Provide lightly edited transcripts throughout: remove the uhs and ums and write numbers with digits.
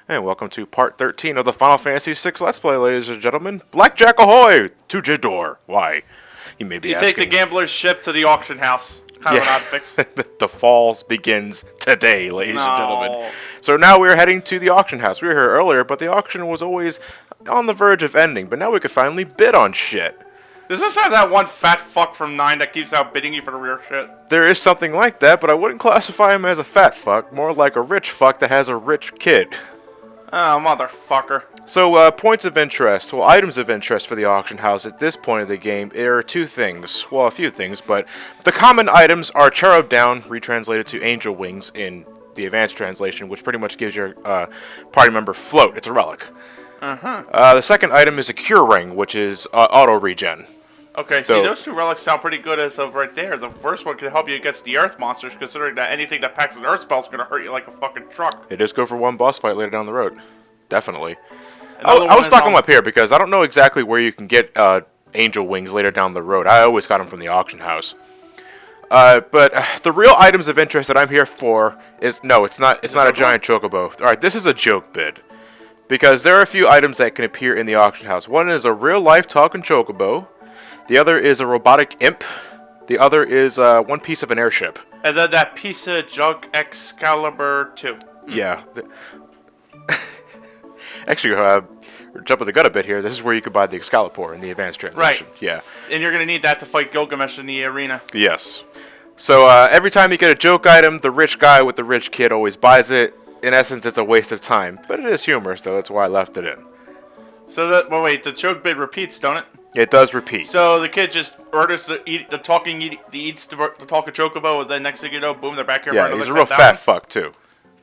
And welcome to part 13 of the Final Fantasy VI Let's Play, ladies and gentlemen. Blackjack ahoy! To Jador. Why? You may be asking. You take the gambler's ship to the auction house. Kind of an odd fix. The fall begins today, ladies and gentlemen. So now we're heading to the auction house. We were here earlier, but the auction was always on the verge of ending. But now we could finally bid on shit. Does this have that one fat fuck from 9 that keeps outbidding you for the real shit? There is something like that, but I wouldn't classify him as a fat fuck. More like a rich fuck that has a rich kid. Oh, motherfucker. So, points of interest, well, items of interest for the auction house at this point of the game, there are two things. Well, a few things, but the common items are Cherub Down, retranslated to Angel Wings in the advanced translation, which pretty much gives your party member float. It's a relic. The second item is a Cure Ring, which is auto-regen. Okay, see, those two relics sound pretty good as of right there. The first one can help you against the Earth monsters, considering that anything that packs an Earth spell is going to hurt you like a fucking truck. It is good for one boss fight later down the road. Definitely. I was talking up here because I don't know exactly where you can get Angel Wings later down the road. I always got them from the auction house. But the real items of interest that I'm here for is... No, it's not a giant chocobo. Alright, this is a joke bid. Because there are a few items that can appear in the auction house. One is a real-life talking chocobo. The other is a robotic imp. The other is one piece of an airship. And then that piece of junk Excalibur 2. Yeah. Actually, jumping the gun a bit here, this is where you can buy the Excalibur in the advanced translation. Right. Yeah. And you're going to need that to fight Gilgamesh in the arena. Yes. So every time you get a joke item, the rich guy with the rich kid always buys it. In essence, it's a waste of time. But it is humorous, so that's why I left it in. So that... Well, wait, the joke bid repeats, don't it? It does repeat. So the kid just orders the talking chocobo, and then next thing you know, boom, they're back here. Yeah, he's a real fat fuck too.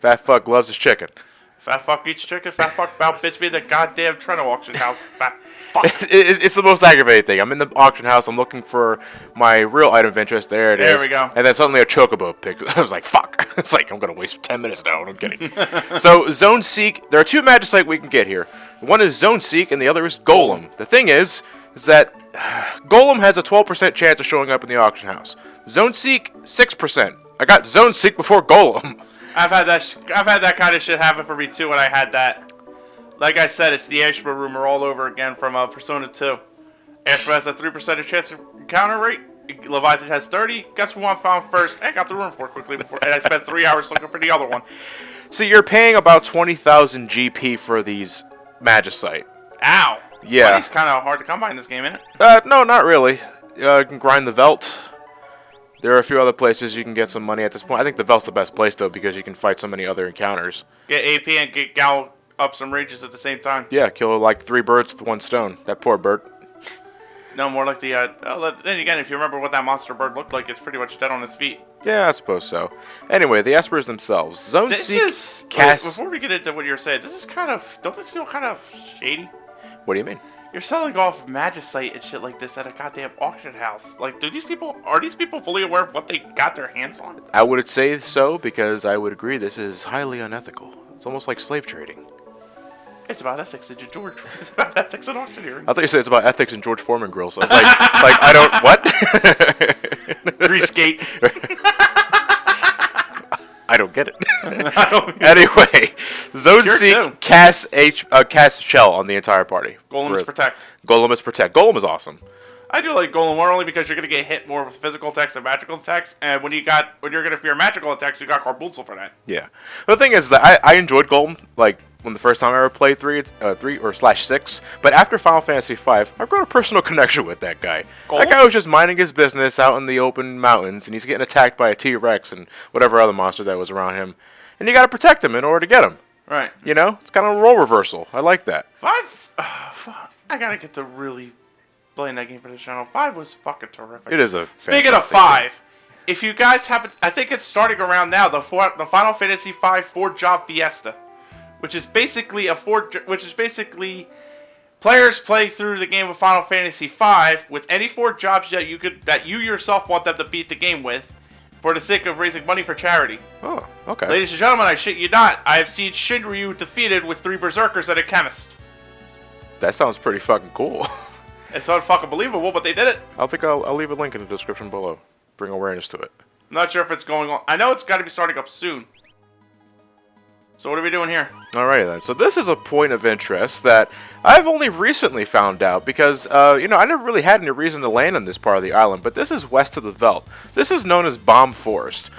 Fat fuck loves his chicken. Fat fuck eats chicken. Fat fuck about bitch me the goddamn Treno auction house. Fat fuck. It's the most aggravating thing. I'm in the auction house. I'm looking for my real item of interest. There it is. There we go. And then suddenly a chocobo pick. I was like, fuck. It's like I'm gonna waste 10 minutes now. I'm kidding. So Zone Seek. There are two Magicite we can get here. One is Zone Seek, and the other is Golem. The thing is that Golem has a 12% chance of showing up in the auction house. Zone Seek, 6%. I got Zone Seek before Golem. I've had that kind of shit happen for me too when I had that. Like I said, it's the Ashbro rumor all over again from Persona 2. Ashbro has a 3% chance of encounter rate. Leviathan has 30. Guess who I found first? I got the room for quickly before, and I spent 3 hours looking for the other one. So you're paying about 20,000 GP for these Magicite. Ow. Yeah. Money's kind of hard to come by in this game, isn't it? No, not really. You can grind the Velt. There are a few other places you can get some money at this point. I think the Velt's the best place, though, because you can fight so many other encounters. Get AP and get Gal up some rages at the same time. Yeah, kill like 3 birds with 1 stone. That poor bird. No, more like the... then again, if you remember what that monster bird looked like, it's pretty much dead on its feet. Yeah, I suppose so. Anyway, the Espers themselves. Zone Seek, cast... Before we get into what you're saying, this is kind of... Don't this feel kind of shady? What do you mean? You're selling off Magicite and shit like this at a goddamn auction house. Like, are these people fully aware of what they got their hands on? I would say so, because I would agree this is highly unethical. It's almost like slave trading. It's about ethics in George. It's about ethics in auctioneering. I thought you said it's about ethics in George Foreman grills. I was like I don't, what? Grease skate. I don't get it. Anyway, Zone Seek casts Shell on the entire party. Golem is Protect. Golem is Protect. Golem is awesome. I do like Golem more only because you're gonna get hit more with physical attacks than magical attacks, and when you're gonna fear magical attacks, you got Carbuncle for that. Yeah. The thing is that I enjoyed Golem like when the first time I ever played 3/6, but after Final Fantasy V, I've got a personal connection with that guy. Golem? That guy was just minding his business out in the open mountains, and he's getting attacked by a T-Rex and whatever other monster that was around him, and you got to protect him in order to get him. Right. You know, it's kind of a role reversal. I like that. 5. I gotta get to really playing that game for the channel. 5 was fucking terrific. It is a. Speaking of 5, if you guys haven't, I think it's starting around now. The Final Fantasy V 4-job Fiesta, which is basically players play through the game of Final Fantasy V with any 4 jobs that you yourself want them to beat the game with, for the sake of raising money for charity. Oh, okay. Ladies and gentlemen, I shit you not, I have seen Shinryu defeated with 3 berserkers and a chemist. That sounds pretty fucking cool. It's not fucking believable, but they did it. I'll leave a link in the description below. Bring awareness to it. I'm not sure if it's going on. I know it's got to be starting up soon. So what are we doing here? Alrighty then. So this is a point of interest that I've only recently found out because, I never really had any reason to land on this part of the island, but this is west of the Veldt. This is known as Bomb Forest.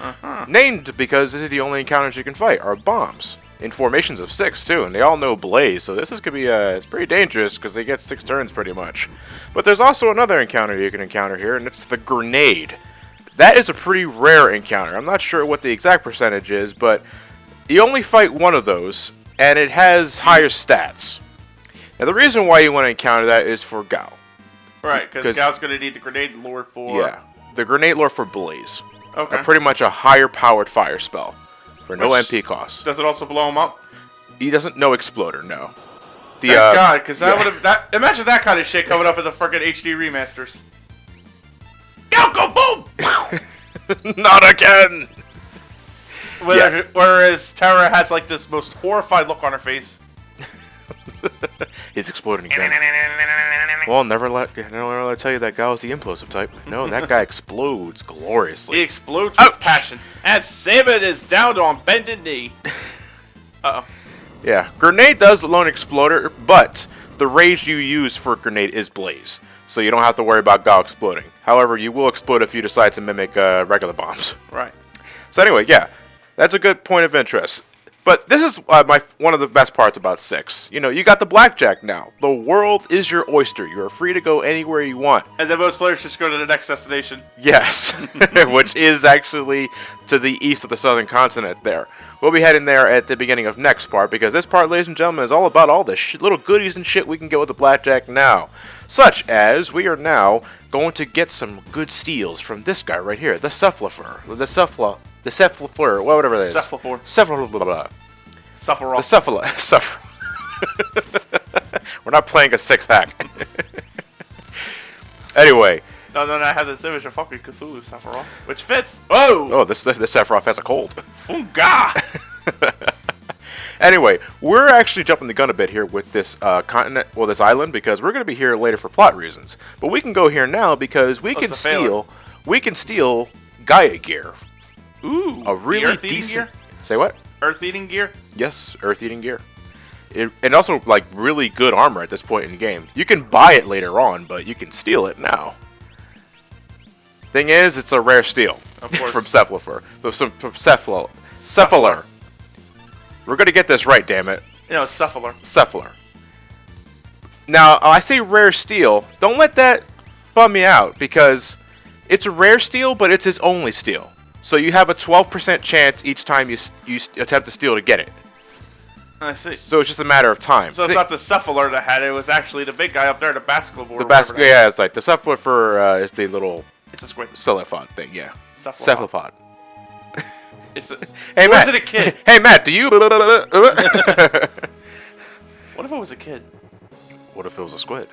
Named because this is the only encounters you can fight are bombs. In formations of 6, too, and they all know Blaze, so this is going to be, it's pretty dangerous because they get 6 turns pretty much. But there's also another encounter you can encounter here, and it's the Grenade. That is a pretty rare encounter. I'm not sure what the exact percentage is, but you only fight one of those, and it has higher stats. Now, the reason why you want to encounter that is for Gao. Right, because Gao's going to need the Grenade lore for... Yeah, the Grenade lore for Blaze. Okay. Pretty much a higher powered fire spell. For no MP cost. Does it also blow him up? He doesn't know Exploder, no. Thank God, because that would have... Imagine that kind of shit coming up in the freaking HD remasters. Go boom! Not again! Whereas Terra has like this most horrified look on her face. He's exploding again. Well, never let tell you that Gao is the implosive type. No, that guy explodes gloriously. He explodes with passion. And Sabin is down on bended knee. Uh-oh. Yeah, Grenade does lone Exploder, but the rage you use for Grenade is Blaze. So you don't have to worry about Gao exploding. However, you will explode if you decide to mimic regular bombs. Right. So anyway, yeah, that's a good point of interest. But this is one of the best parts about 6. You got the Blackjack now. The world is your oyster. You are free to go anywhere you want. And then most players just go to the next destination. Yes, which is actually to the east of the southern continent there. We'll be heading there at the beginning of next part, because this part, ladies and gentlemen, is all about all the little goodies and shit we can get with the Blackjack now. Such as, we are now going to get some good steals from this guy right here, the Cephalophore. The Cephalophore, whatever it is. Cephalophore. Cephalophore. Sephiroth. The Sephiroth. We're not playing a 6-hack. Anyway. No, I have this image of fucking Cthulhu Sephiroth, which fits. Oh, this Sephiroth has a cold. Funga! Anyway, we're actually jumping the gun a bit here with this continent, this island, because we're going to be here later for plot reasons. But we can go here now because we can steal Gaia gear. Ooh, a really decent. Gear? Say what? Earth-eating gear? Yes, earth-eating gear. And also, like, really good armor at this point in the game. You can buy it later on, but you can steal it now. Thing is, it's a rare steal. Of course. From Cephalophore. From Cephalophore. We're going to get this right, damn it. It's Cephalophore. Cephalophore. Now, I say rare steal. Don't let that bum me out, because it's a rare steal, but it's his only steal. So you have a 12% chance each time you attempt to steal to get it. I see. So it's just a matter of time. So it's not the Cephalophore that had it. It was actually the big guy up there, the basketball board. Yeah, it's like the Cephalophore is the little... It's a squid. Cephalopod thing, yeah. Cephalopod. Hey, Matt. Was it a kid? Hey, Matt, do you... What if it was a kid? What if it was a squid?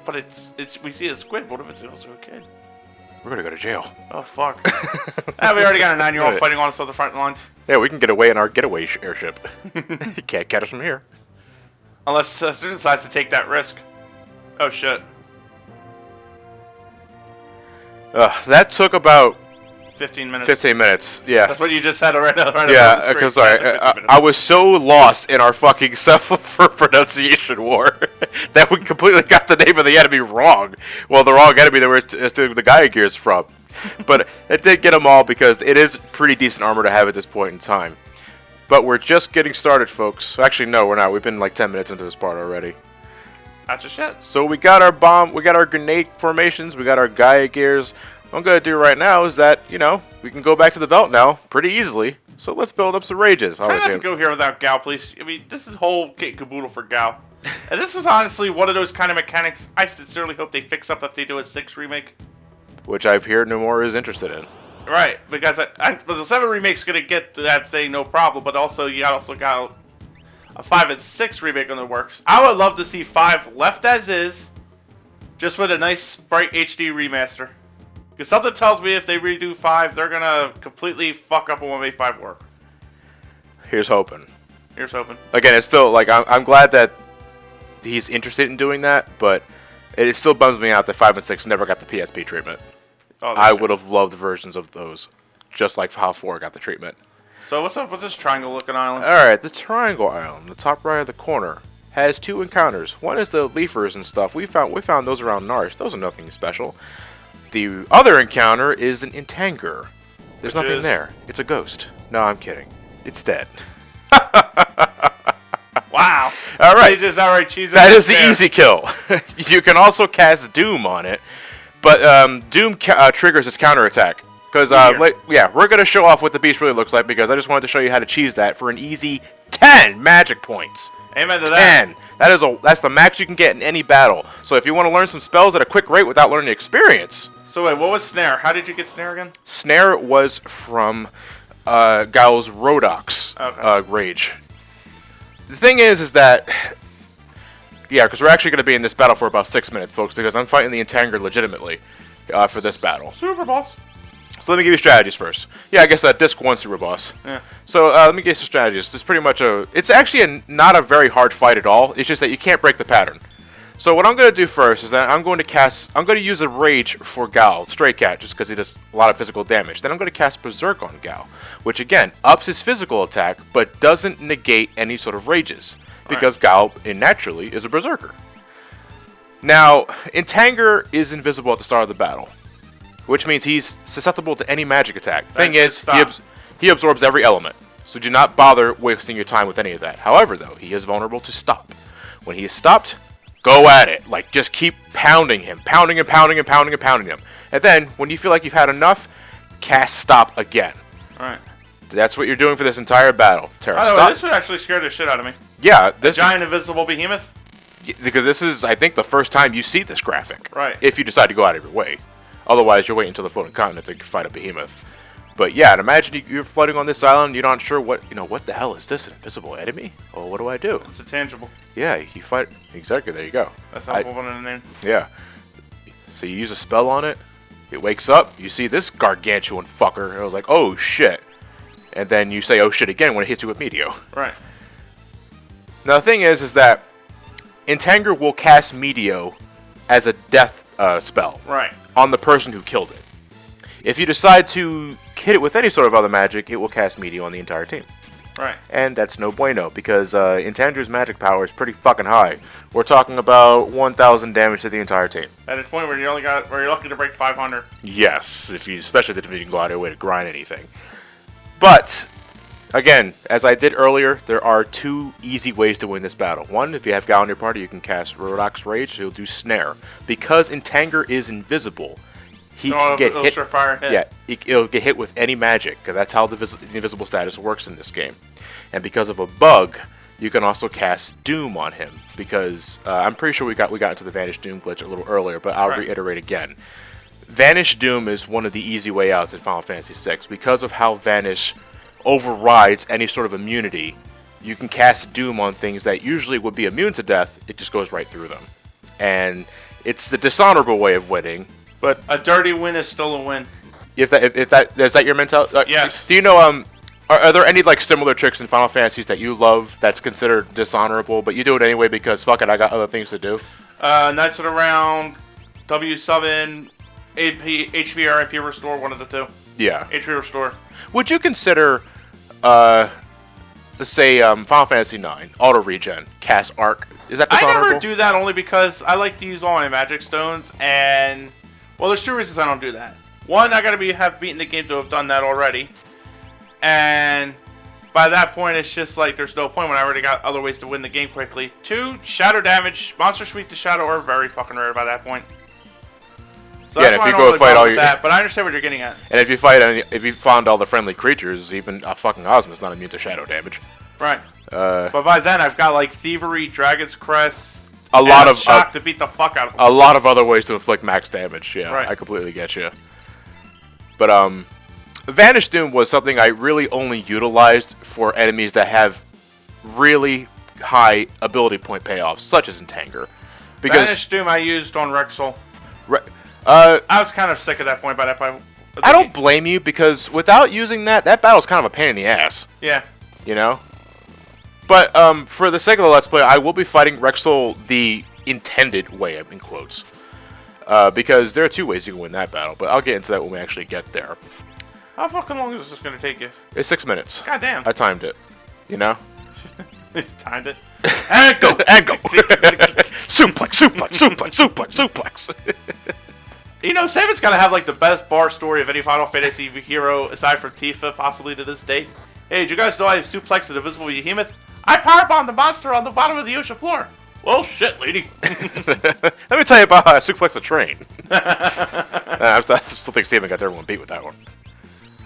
But we see a squid. What if it's also a kid? We're gonna go to jail. Oh, fuck. We already got a 9-year-old fighting on us on the front lines. Yeah, we can get away in our getaway airship. You can't catch us from here. Unless Sister decides to take that risk. Oh, shit. That took about 15 minutes. 15 minutes, yeah. That's what you just said already. Yeah, because I was so lost in our fucking Cephalophore pronunciation war that we completely got the name of the enemy wrong. Well, the wrong enemy that we're stealing the Gaia gears from. But it did get them all because it is pretty decent armor to have at this point in time. But we're just getting started, folks. Actually, no, we're not. We've been like 10 minutes into this part already. Not just yet. So we got our bomb, we got our grenade formations, we got our Gaia gears. What I'm going to do right now is that, we can go back to the Veldt now pretty easily. So let's build up some rages. Try not to go here without Gao, please. I mean, this is whole kit and caboodle for Gao. And this is honestly one of those kind of mechanics I sincerely hope they fix up if they do a 6 remake. Which I've heard no more is interested in. Right, because the 7 remake's going to get to that thing no problem, but also you also got a 5 and 6 remake on the works. I would love to see 5 left as is, just with a nice bright HD remaster. Because something tells me if they redo 5, they're going to completely fuck up on what made 5 work. Here's hoping. Here's hoping. Again, it's still, like, I'm glad that he's interested in doing that, but it still bums me out that 5 and 6 never got the PSP treatment. Oh, I would have loved versions of those, just like how 4 got the treatment. So what's up with this triangle-looking island? Alright, the Triangle Island, the top right of the corner, has 2 encounters. One is the Leafers and stuff. We found those around Narsh. Those are nothing special. The other encounter is an Intangir. There's nothing there. It's a ghost. No, I'm kidding. It's dead. Wow. All right. Just outright cheese. That is the easy kill. You can also cast Doom on it, but Doom triggers its counterattack. Because yeah, we're gonna show off what the beast really looks like because I just wanted to show you how to cheese that for an easy 10 magic points. Amen to that. 10. That's the max you can get in any battle. So if you want to learn some spells at a quick rate without learning experience. So wait, what was Snare? How did you get Snare again? Snare was from Gal's Rodox Rage. The thing is that, yeah, because we're actually going to be in this battle for about 6 minutes, folks, because I'm fighting the Intangir legitimately for this battle. Super boss. So let me give you strategies first. Yeah, I guess Disc 1 Super Boss. Yeah. So let me give you some strategies. It's pretty much it's actually not a very hard fight at all. It's just that you can't break the pattern. So what I'm going to do first is that I'm going to use a Rage for Gal, Stray Cat, just because he does a lot of physical damage. Then I'm going to cast Berserk on Gal, which again, ups his physical attack, but doesn't negate any sort of rages, because Gal, naturally, is a Berserker. Now, Intangir is invisible at the start of the battle, which means he's susceptible to any magic attack. Thing is, he absorbs every element, so do not bother wasting your time with any of that. However, though, he is vulnerable to stop. When he is stopped, go at it. Like, just keep pounding him. Pounding him. And then, when you feel like you've had enough, cast Stop again. Alright. That's what you're doing for this entire battle. Terra, By the way, stop. this would actually scare the shit out of me. Yeah. This giant invisible behemoth? Because this is, I think, the first time you see this graphic. Right. If you decide to go out of your way. Otherwise, you're waiting until the floating continent to fight a behemoth. But yeah, and imagine you're floating on this island, you're not sure what the hell is this? An invisible enemy? Well, what do I do? It's a tangible. Yeah, you fight. Exactly, there you go. That's how I wanted to name. Yeah. So you use a spell on it, it wakes up, you see this gargantuan fucker, and I was like, oh shit. And then you say, oh shit again when it hits you with Meteor. Right. Now the thing is that Intangir will cast Meteor as a death spell. Right. On the person who killed it. If you decide to hit it with any sort of other magic, it will cast Meteor on the entire team. Right. And that's no bueno, because Intangir's magic power is pretty fucking high. We're talking about 1,000 damage to the entire team. At a point where you're lucky to break 500. Yes, especially if you can go out of your way to grind anything. But again, as I did earlier, there are 2 easy ways to win this battle. One, if you have Gal in your party, you can cast Rodox Rage, so you'll do Snare. Because Intangir is invisible, he can get hit. Yeah, it'll get hit with any magic, because that's how the invisible status works in this game. And because of a bug, you can also cast Doom on him, because I'm pretty sure we got into the Vanish Doom glitch a little earlier, but I'll reiterate again. Vanish Doom is one of the easy way outs in Final Fantasy VI. Because of how Vanish overrides any sort of immunity, you can cast Doom on things that usually would be immune to death. It just goes right through them. And it's the dishonorable way of winning, but a dirty win is still a win. If that your mentality? Yeah. Do you know are there any like similar tricks in Final Fantasies that you love that's considered dishonorable, but you do it anyway because fuck it, I got other things to do? Knights of the Round, W7, HP or IP Restore, one of the 2. Yeah. HP Restore. Would you consider, let's say, Final Fantasy IX, Auto Regen, Cast Arc? Is that dishonorable? I never do that only because I like to use all my magic stones, and well, there's 2 reasons I don't do that. One, I gotta have beaten the game to have done that already, and by that point, it's just like there's no point when I already got other ways to win the game quickly. 2, shadow damage, monster sweep to shadow are very fucking rare by that point. So yeah, that's and why if you I don't go really fight all bother with your, that, but I understand what you're getting at. And if you found all the friendly creatures, even a fucking Osmond's not immune to shadow damage. Right. But by then, I've got like Thievery, Dragon's Crest, a lot of shock to beat the fuck out of them. A lot of other ways to inflict max damage. Yeah, right. I completely get you. But Vanish Doom was something I really only utilized for enemies that have really high ability point payoffs, such as Intangir. Because Vanish Doom I used on Rexel. I was kind of sick at that point by that point. I don't blame you, because without using that battle's kind of a pain in the ass. Yeah. You know? But for the sake of the Let's Play, I will be fighting Rexel the intended way, in quotes. Because there are 2 ways you can win that battle, but I'll get into that when we actually get there. How fucking long is this gonna take you? It's 6 minutes. God damn. I timed it. You know? Timed it. And go! And go! Suplex, suplex, suplex, suplex, suplex. You know, Saban's gotta have like the best bar story of any Final Fantasy hero aside from Tifa, possibly to this date. Hey, did you guys know I have suplexed the invisible behemoth? I powerbombed the monster on the bottom of the ocean floor. Well, shit, lady. Let me tell you about how I suplex a train. I still think Saban got everyone beat with that one.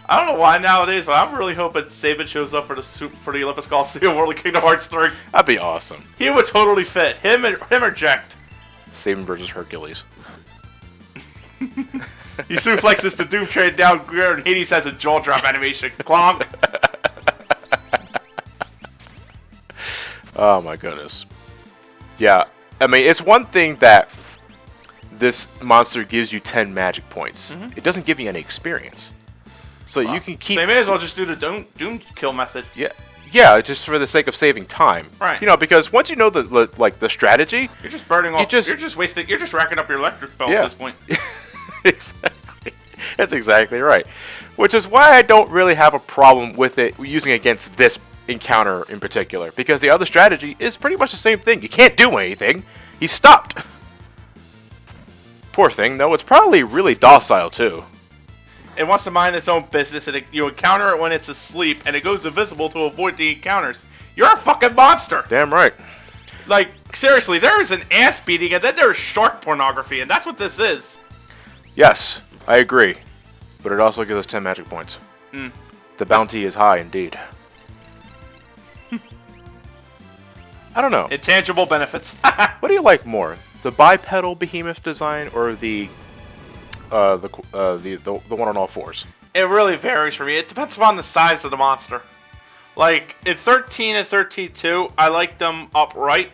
I don't know why nowadays, but I'm really hoping Saban shows up for the Olympus Coliseum World of Kingdom Hearts 3. That'd be awesome. He would totally fit. Him or Jacked. Saban versus Hercules. He suplexes the Doom train down here, and Hades has a jaw drop animation. Clonk. Oh my goodness. Yeah, I mean, it's one thing that this monster gives you 10 magic points. It doesn't give you any experience. So you can keep... They may as well just do the Doom kill method. Yeah, just for the sake of saving time. Right. You know, because once you know the strategy... You're just burning off... You're just wasting... You're just racking up your electric spell at this point. Exactly. That's exactly right. Which is why I don't really have a problem with it using against this encounter in particular, because the other strategy is pretty much the same thing. You can't do anything. He's stopped. Poor thing, though. It's probably really docile too. It wants to mind its own business, and you encounter it when it's asleep, and it goes invisible to avoid the encounters. You're a fucking monster. Damn right. Like, seriously, there is an ass beating, and then there's shark pornography, and that's what this is. Yes, I agree, but it also gives us 10 magic points. The bounty is high indeed. I don't know. Intangible benefits. What do you like more, the bipedal behemoth design or the one on all fours? It really varies for me. It depends upon the size of the monster. Like in 13 and 13-2, I like them upright.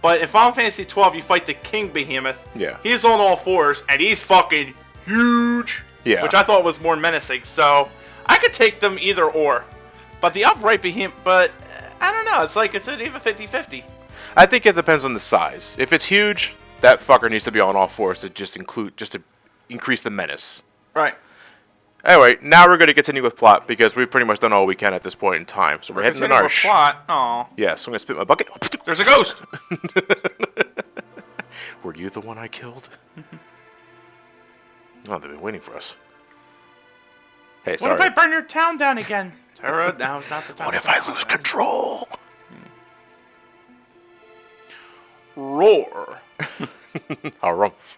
But in Final Fantasy 12, you fight the King Behemoth. Yeah. He's on all fours, and he's fucking huge. Yeah. Which I thought was more menacing. So I could take them either or. But the upright behemoth, but I don't know. It's like it's even 50-50. I think it depends on the size. If it's huge, that fucker needs to be on all fours to just to increase the menace. Right. Anyway, now we're going to continue with plot because we've pretty much done all we can at this point in time. So we're heading to Narsh. Plot. Aw. Yeah, so I'm going to spit my bucket. There's a ghost. Were you the one I killed? Oh, they've been waiting for us. Hey, sorry. What if I burn your town down again? Terra, now's not the time. What if I lose control? Roar. Harumph.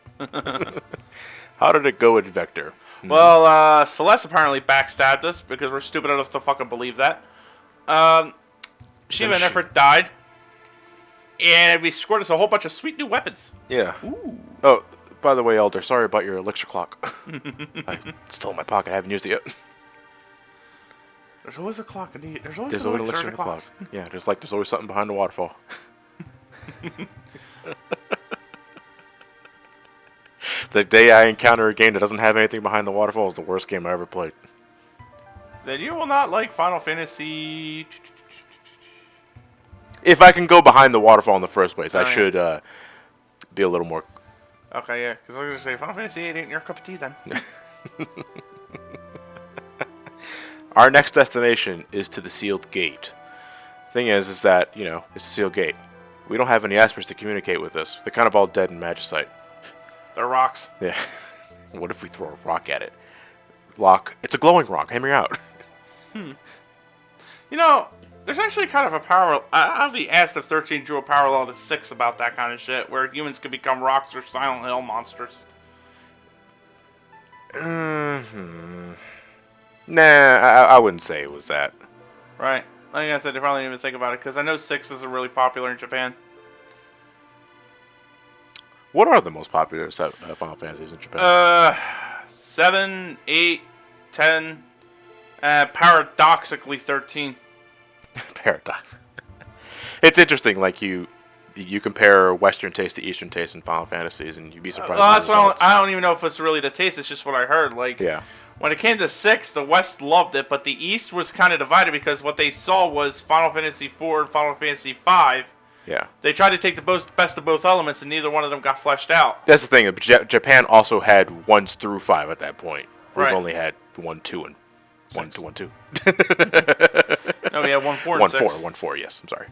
How did it go with Vector? Well, Celeste apparently backstabbed us because we're stupid enough to fucking believe that. Shiva and Efort died. And we scored us a whole bunch of sweet new weapons. Yeah. Ooh. Oh, by the way, Elder, sorry about your elixir clock. It's still in my pocket. I haven't used it yet. There's always a clock in the... There's always There's an always elixir an in elixir the in the clock. clock. Yeah, there's always something behind the waterfall. The day I encounter a game that doesn't have anything behind the waterfall is the worst game I ever played. Then you will not like Final Fantasy... If I can go behind the waterfall in the first place, I yeah. should be a little more... Okay, yeah, because I was going to say, Final Fantasy 8 ain't your cup of tea then. Our next destination is to the sealed gate. Thing is that, you know, it's a sealed gate. We don't have any aspirants to communicate with us. They're kind of all dead in Magicite. They're rocks. Yeah. What if we throw a rock at it? Lock. It's a glowing rock. Hear me out. You know, there's actually kind of a parallel. I'll be asked if 13 drew a parallel to 6 about that kind of shit, where humans could become rocks or Silent Hill monsters. Nah, I wouldn't say it was that. Right. Like I said, they probably didn't even think about it, because I know 6 isn't really popular in Japan. What are the most popular Final Fantasies in Japan? 7, 8, 10, paradoxically 13. Paradox. It's interesting, like you compare Western taste to Eastern taste in Final Fantasies, and you'd be surprised. That's what I don't even know if it's really the taste. It's just what I heard. Like, yeah. When it came to 6, the West loved it, but the East was kind of divided because what they saw was Final Fantasy 4 and Final Fantasy 5. Yeah. They tried to take the best of both elements, and neither one of them got fleshed out. That's the thing. Japan also had 1s through 5 at that point. We've Right. only had 1, 2, and 1, 2, 1, 2. No, we had 1, 4, and 1, 6. 4, 1, 4. Yes, I'm sorry.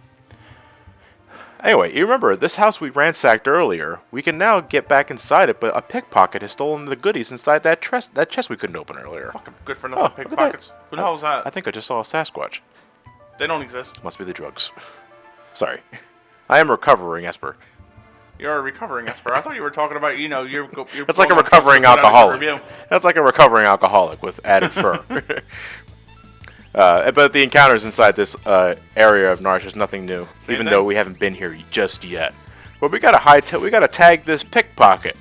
Anyway, you remember this house we ransacked earlier? We can now get back inside it, but a pickpocket has stolen the goodies inside that chest we couldn't open earlier. Fucking good for nothing pickpockets. Who the hell was that? I think I just saw a Sasquatch. They don't exist. Must be the drugs. Sorry. I am recovering, Esper. You're a recovering Esper. I thought you were talking about, you're That's like a recovering alcoholic. That's like a recovering alcoholic with added fur. But the encounters inside this area of Narsh is nothing new, even though we haven't been here just yet. But we gotta we gotta tag this pickpocket.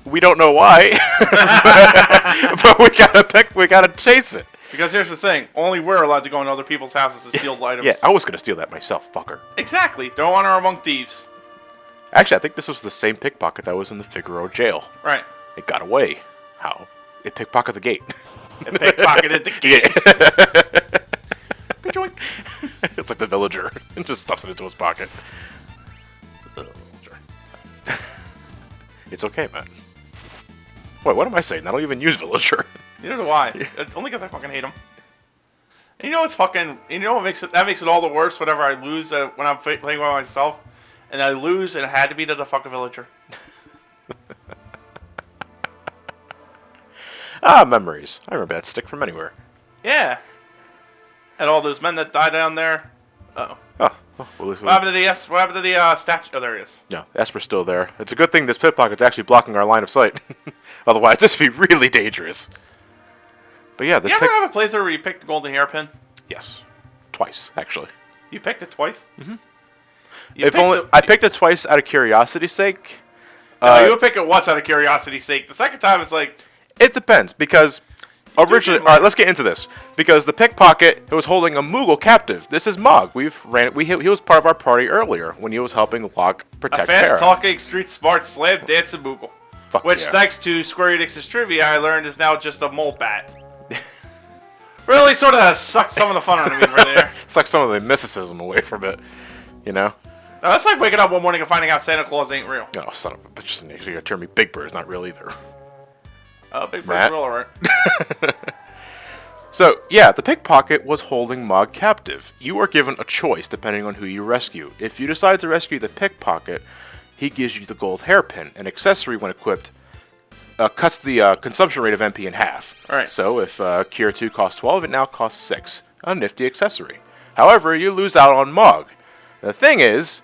We don't know why, but we gotta chase it. Because here's the thing: only we're allowed to go in other people's houses to steal items. Yeah, I was gonna steal that myself, fucker. Exactly. Don't honor among thieves. Actually, I think this was the same pickpocket that was in the Figaro jail. Right. It got away. How? It pickpocketed the gate. It pickpocketed the gate. Good joint. It's like the villager. And just stuffs it into his pocket. It's okay, man. Wait, what am I saying? I don't even use villager. You don't know why. Only because I fucking hate him. And you know what's fucking... You know what makes it... That makes it all the worse whenever I lose when I'm playing by myself. And I lose and it had to be to the fucking villager. Memories. I remember that stick from anywhere. Yeah. And all those men that died down there. Uh-oh. Oh. Well, what happened to the statue? Oh, there he is. Yeah, Esper's still there. It's a good thing this pickpocket's actually blocking our line of sight. Otherwise, this would be really dangerous. But yeah, this You ever have a place where you picked the golden hairpin? Yes. Twice, actually. You picked it twice? Mm-hmm. I picked it twice out of curiosity's sake. No, you would pick it once out of curiosity's sake. The second time, it's like... It depends, because... Originally, alright, let's get into this. Because the pickpocket was holding a Moogle captive. This is Mog. He was part of our party earlier when he was helping Locke protect Terra. A fast-talking, street-smart, slam-dancing Moogle. Fuck which, yeah. thanks to Square Enix's trivia, I learned is now just a mole bat. Really sort of sucked some of the fun out of me right there. Sucked some of the mysticism away from it, you know? Now, that's like waking up one morning and finding out Santa Claus ain't real. Oh, son of a bitch. You gotta turn me Big Bird's not real either. Big Bird's real, alright. So, yeah, the pickpocket was holding Mog captive. You are given a choice depending on who you rescue. If you decide to rescue the pickpocket, he gives you the gold hairpin. An accessory, when equipped, cuts the consumption rate of MP in half. Right. So, if Cure 2 costs 12, it now costs 6. A nifty accessory. However, you lose out on Mog. The thing is,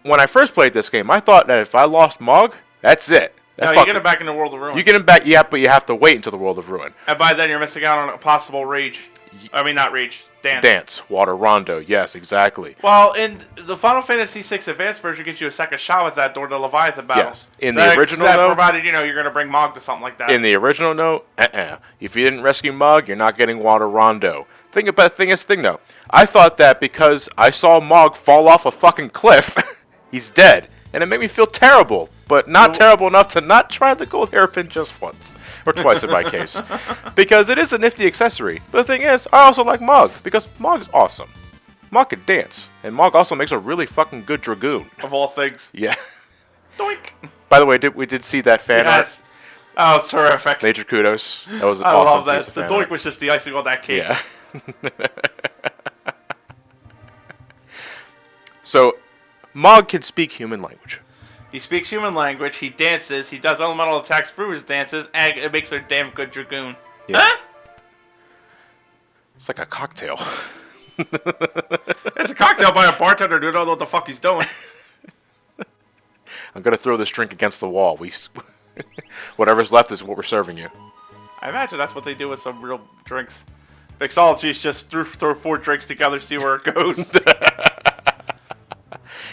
when I first played this game, I thought that if I lost Mog, that's it. No, you get him back in the World of Ruin. You get him back, yeah, but you have to wait until the World of Ruin. And by then, you're missing out on a possible rage. I mean, not rage. Dance. Dance. Water Rondo. Yes, exactly. Well, in the Final Fantasy VI Advanced version, gives you a second shot with that during the Leviathan battle. Yes. In the original, though, provided you're going to bring Mog to something like that. In the original, no. If you didn't rescue Mog, you're not getting Water Rondo. Thing though, I thought that because I saw Mog fall off a fucking cliff, he's dead, and it made me feel terrible. But not terrible enough to not try the gold hairpin just once. Or twice in my case. Because it is a nifty accessory. But the thing is, I also like Mog. Because Mog's awesome. Mog can dance. And Mog also makes a really fucking good Dragoon. Of all things. Yeah. Doink. By the way, we did see that fan art. Oh, it's terrific. Major kudos. That was an I awesome love that. piece of The fan doink art. was just the icing on that cake. Yeah. So, Mog can speak human language. He speaks human language, he dances, he does elemental attacks through his dances, and it makes a damn good Dragoon. Yeah. Huh? It's like a cocktail. It's a cocktail by a bartender who don't know what the fuck he's doing. I'm going to throw this drink against the wall. Whatever's left is what we're serving you. I imagine that's what they do with some real drinks. Mixology's just throw 4 drinks together, see where it goes.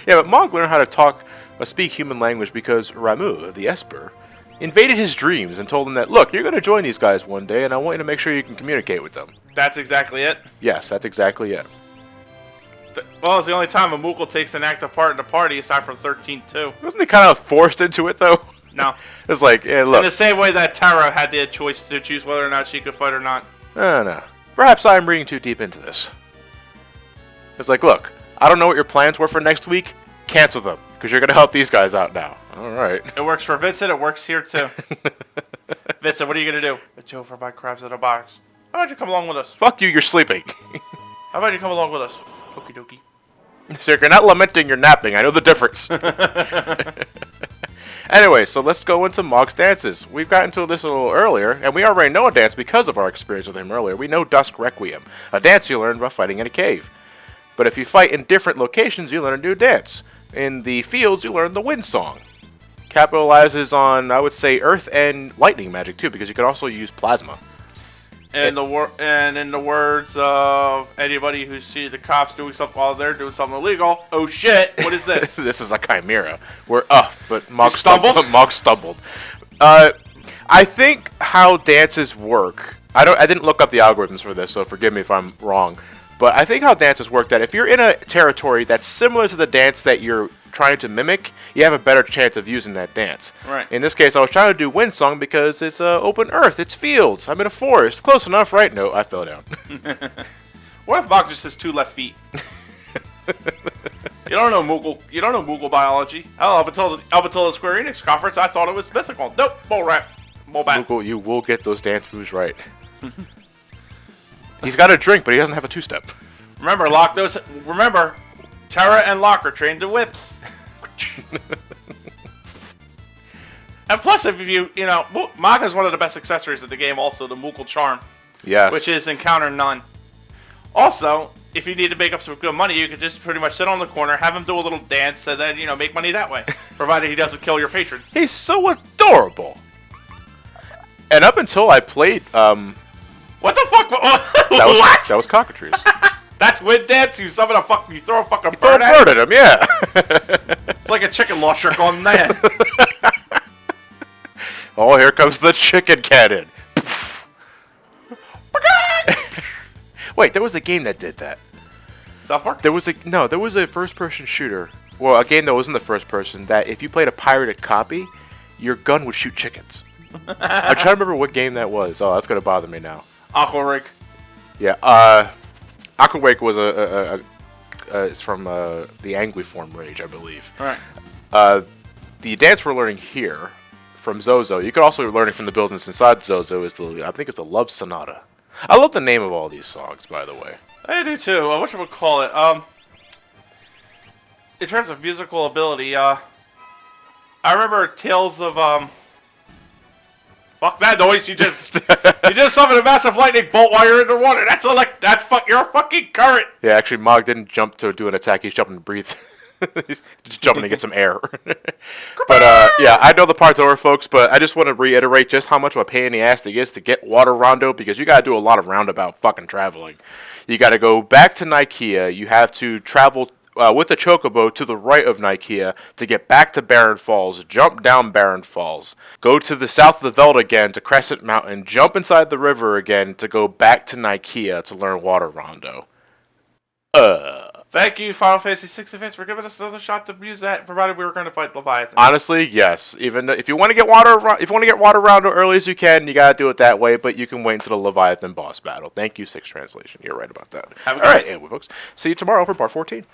Yeah, but Mog learned how to talk or speak human language because Ramu, the Esper, invaded his dreams and told him that, look, you're going to join these guys one day, and I want you to make sure you can communicate with them. That's exactly it? Yes, that's exactly it. Well, it's the only time a Moogle takes an active part in the party, aside from 13-2. Wasn't he kind of forced into it, though? No. It's like, yeah, look. In the same way that Terra had the choice to choose whether or not she could fight or not. No. Perhaps I am reading too deep into this. It's like, look, I don't know what your plans were for next week. Cancel them, because you're going to help these guys out now. All right. It works for Vincent. It works here, too. Vincent, what are you going to do? It's over by crabs in a box. How about you come along with us? Fuck you, you're sleeping. How about you come along with us? Okie dokie. So you're not lamenting, you're napping. I know the difference. Anyway, so let's go into Mog's dances. We've gotten to this a little earlier, and we already know a dance because of our experience with him earlier. We know Dusk Requiem, a dance you learn by fighting in a cave. But if you fight in different locations, you learn a new dance. In the fields, you learn the Wind Song. Capitalizes on, I would say, earth and lightning magic too, because you can also use plasma. And in the words of anybody who sees the cops doing something while they're doing something illegal, oh shit, what is this? This is a chimera. But Mog stumbled? Mog stumbled. I think how dances work. I didn't look up the algorithms for this, so forgive me if I'm wrong. But I think how dances work, that if you're in a territory that's similar to the dance that you're trying to mimic, you have a better chance of using that dance. Right. In this case, I was trying to do Wind Song because it's open earth, it's fields, I'm in a forest. Close enough, right? No, I fell down. What if Mog just has 2 left feet? You don't know Moogle biology. Hell, up until the Square Enix conference, I thought it was mythical. Nope, bull rat, bull bat. Moogle, you will get those dance moves right. He's got a drink, but he doesn't have a 2-step. Remember, Terra and Locke are trained to whips. And plus, if Mog is one of the best accessories of the game. Also, the Moogle Charm. Yes. Which is encounter none. Also, if you need to make up some good money, you could just pretty much sit on the corner, have him do a little dance, and then make money that way, provided he doesn't kill your patrons. He's so adorable. And up until I played, what the fuck? What? That was cockatrice. That's wind dance. You throw a fucking You bird throw a bird at him, yeah. It's like a chicken launcher going mad. Oh, here comes the chicken cannon. Wait, there was a game that did that. South Park? There was a first-person shooter. Well, a game that wasn't the first person, that if you played a pirated copy, your gun would shoot chickens. I'm trying to remember what game that was. Oh, that's going to bother me now. Aquarake. Yeah, Aquawake was it's from the Anguiform Rage, I believe. Alright. The dance we're learning here from Zozo, you could also learn it from the buildings inside Zozo, I think it's the Love Sonata. I love the name of all these songs, by the way. I do too. What should we call it? In terms of musical ability, I remember Tales of Fuck that noise! You just summoned a massive lightning bolt while you're underwater. You're a fucking current. Yeah, actually, Mog didn't jump to do an attack. He's jumping to breathe. He's just jumping to get some air. But yeah, I know the part's over, folks. But I just want to reiterate just how much of a pain in the ass it is to get water rondo, because you gotta do a lot of roundabout fucking traveling. You gotta go back to Nikeah. You have to travel with the Chocobo to the right of Nikeah to get back to Barren Falls, jump down Barren Falls, go to the south of the Veldt again to Crescent Mountain, jump inside the river again to go back to Nikeah to learn Water Rondo. Thank you, Final Fantasy VI Advance, for giving us another shot to use that, provided we were going to fight Leviathan. Honestly, yes. Even if you want to get Water Rondo early as you can, you gotta do it that way. But you can wait until the Leviathan boss battle. Thank you, 6th Translation. You're right about that. All right, anyway, folks. See you tomorrow for part 14.